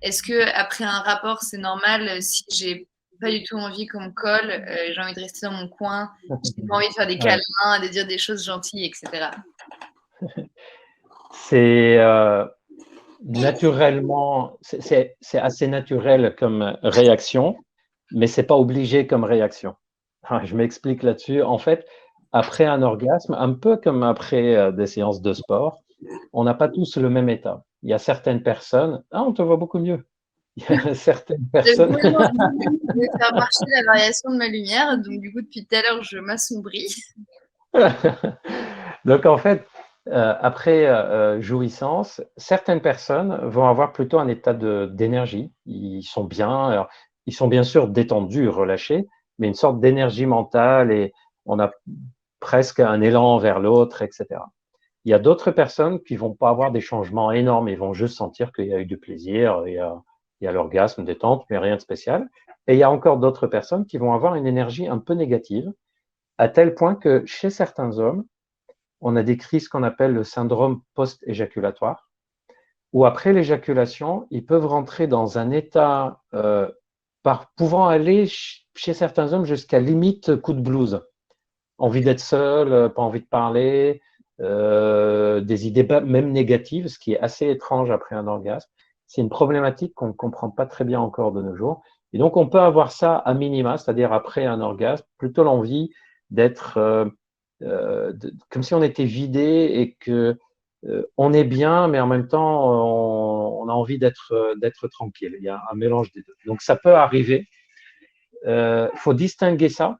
est-ce que après un rapport, c'est normal si j'ai pas du tout envie qu'on me colle, j'ai envie de rester dans mon coin, j'ai pas envie de faire des Ouais. câlins, de dire des choses gentilles, etc. C'est naturellement, c'est assez naturel comme réaction, mais c'est pas obligé comme réaction. Je m'explique là-dessus. En fait, après un orgasme, un peu comme après des séances de sport, on n'a pas tous le même état. Il y a certaines personnes, ah, on te voit beaucoup mieux. Il y a certaines J'avais personnes. vraiment envie de faire marcher la variation de ma lumière, donc du coup, depuis tout à l'heure, je m'assombris. Donc en fait, après jouissance, certaines personnes vont avoir plutôt un état d'énergie. Ils sont bien, alors, ils sont bien sûr détendus, relâchés, mais une sorte d'énergie mentale et on a presque un élan vers l'autre, etc. Il y a d'autres personnes qui vont pas avoir des changements énormes, ils vont juste sentir qu'il y a eu du plaisir, il y a l'orgasme, détente, mais rien de spécial. Et il y a encore d'autres personnes qui vont avoir une énergie un peu négative, à tel point que chez certains hommes, on a décrit ce qu'on appelle le syndrome post-éjaculatoire, où après l'éjaculation, ils peuvent rentrer dans un état pouvant aller chez certains hommes jusqu'à limite coup de blues. Envie d'être seul, pas envie de parler, des idées même négatives, ce qui est assez étrange après un orgasme. C'est une problématique qu'on ne comprend pas très bien encore de nos jours. Et donc, on peut avoir ça à minima, c'est-à-dire après un orgasme, plutôt l'envie d'être comme si on était vidé et que on est bien, mais en même temps, on a envie d'être tranquille. Il y a un mélange des deux. Donc, ça peut arriver. Il faut distinguer ça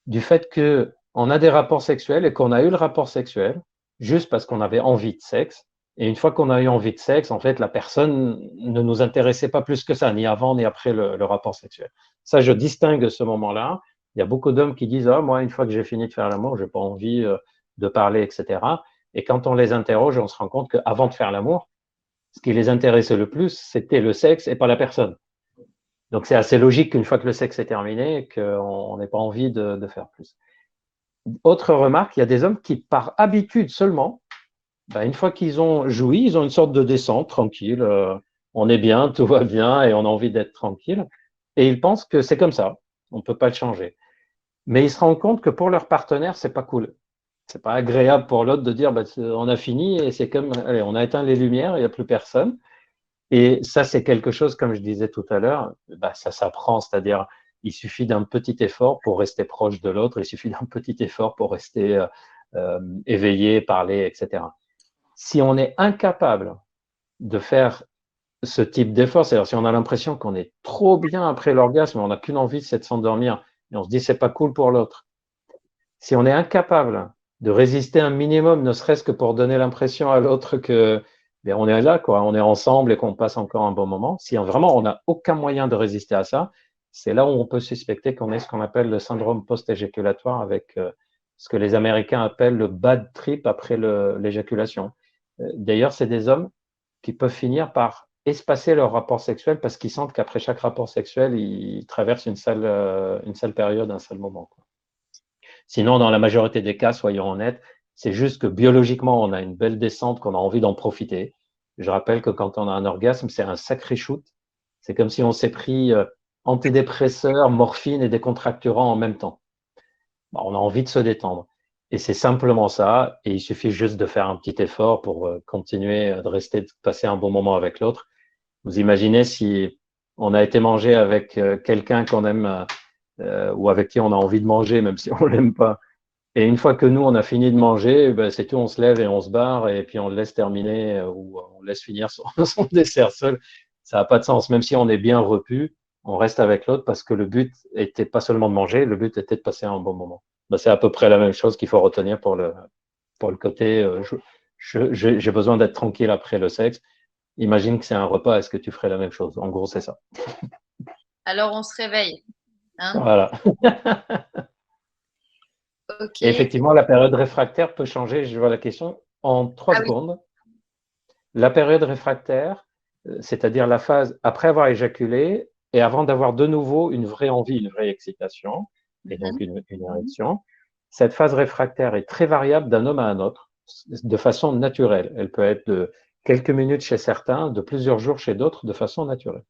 du fait que on a des rapports sexuels et qu'on a eu le rapport sexuel juste parce qu'on avait envie de sexe. Et une fois qu'on a eu envie de sexe, en fait, la personne ne nous intéressait pas plus que ça, ni avant ni après le rapport sexuel. Ça, je distingue ce moment-là. Il y a beaucoup d'hommes qui disent, ah, moi, une fois que j'ai fini de faire l'amour, j'ai pas envie de parler, etc. Et quand on les interroge, on se rend compte qu'avant de faire l'amour, ce qui les intéressait le plus, c'était le sexe et pas la personne. Donc, c'est assez logique qu'une fois que le sexe est terminé, qu'on n'ait pas envie de faire plus. Autre remarque, il y a des hommes qui, par habitude seulement, ben, une fois qu'ils ont joui, ils ont une sorte de descente tranquille. On est bien, tout va bien et on a envie d'être tranquille. Et ils pensent que c'est comme ça, on ne peut pas le changer. Mais ils se rendent compte que pour leur partenaire, c'est pas cool. C'est pas agréable pour l'autre de dire ben, on a fini et c'est comme allez, on a éteint les lumières, il n'y a plus personne. Et ça, c'est quelque chose, comme je disais tout à l'heure, bah, ça s'apprend, c'est-à-dire il suffit d'un petit effort pour rester proche de l'autre, il suffit d'un petit effort pour rester éveillé, parler, etc. Si on est incapable de faire ce type d'effort, c'est-à-dire si on a l'impression qu'on est trop bien après l'orgasme, on n'a qu'une envie, c'est de s'endormir, et on se dit c'est pas cool pour l'autre. Si on est incapable de résister un minimum, ne serait-ce que pour donner l'impression à l'autre que bien, on est là, quoi, on est ensemble et qu'on passe encore un bon moment. Si vraiment on n'a aucun moyen de résister à ça, c'est là où on peut suspecter qu'on ait ce qu'on appelle le syndrome post-éjaculatoire avec ce que les Américains appellent le bad trip après l'éjaculation. D'ailleurs, c'est des hommes qui peuvent finir par espacer leur rapport sexuel parce qu'ils sentent qu'après chaque rapport sexuel, ils traversent une sale période, un sale moment, quoi. Sinon, dans la majorité des cas, soyons honnêtes, c'est juste que biologiquement, on a une belle descente, qu'on a envie d'en profiter. Je rappelle que quand on a un orgasme, c'est un sacré shoot. C'est comme si on s'est pris antidépresseurs, morphine et décontracturants en même temps. Bon, on a envie de se détendre. Et c'est simplement ça. Et il suffit juste de faire un petit effort pour continuer de rester, de passer un bon moment avec l'autre. Vous imaginez si on a été manger avec quelqu'un qu'on aime ou avec qui on a envie de manger, même si on l'aime pas. Et une fois que nous, on a fini de manger, ben, c'est tout, on se lève et on se barre, et puis on le laisse terminer ou on laisse finir son dessert seul. Ça n'a pas de sens. Même si on est bien repu, on reste avec l'autre parce que le but était pas seulement de manger, le but était de passer un bon moment. Ben, c'est à peu près la même chose qu'il faut retenir pour le côté j'ai besoin d'être tranquille après le sexe. Imagine que c'est un repas, est-ce que tu ferais la même chose? En gros, c'est ça. Alors, on se réveille. Hein. Voilà. Ok. Et effectivement, la période réfractaire peut changer, je vois la question, en 3 Ah oui. secondes. La période réfractaire, c'est-à-dire la phase après avoir éjaculé et avant d'avoir de nouveau une vraie envie, une vraie excitation, et donc Mhm. une érection. Cette phase réfractaire est très variable d'un homme à un autre, de façon naturelle. Elle peut être de quelques minutes chez certains, de plusieurs jours chez d'autres, de façon naturelle.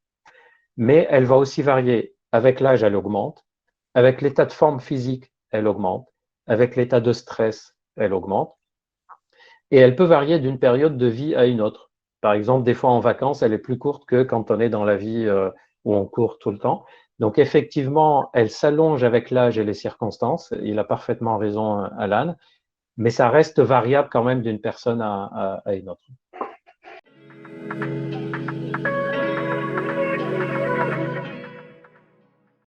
Mais elle va aussi varier. Avec l'âge, elle augmente. Avec l'état de forme physique, elle augmente. Avec l'état de stress, elle augmente. Et elle peut varier d'une période de vie à une autre. Par exemple, des fois en vacances, elle est plus courte que quand on est dans la vie où on court tout le temps. Donc effectivement, elle s'allonge avec l'âge et les circonstances. Il a parfaitement raison, Alan, mais ça reste variable quand même d'une personne à une autre.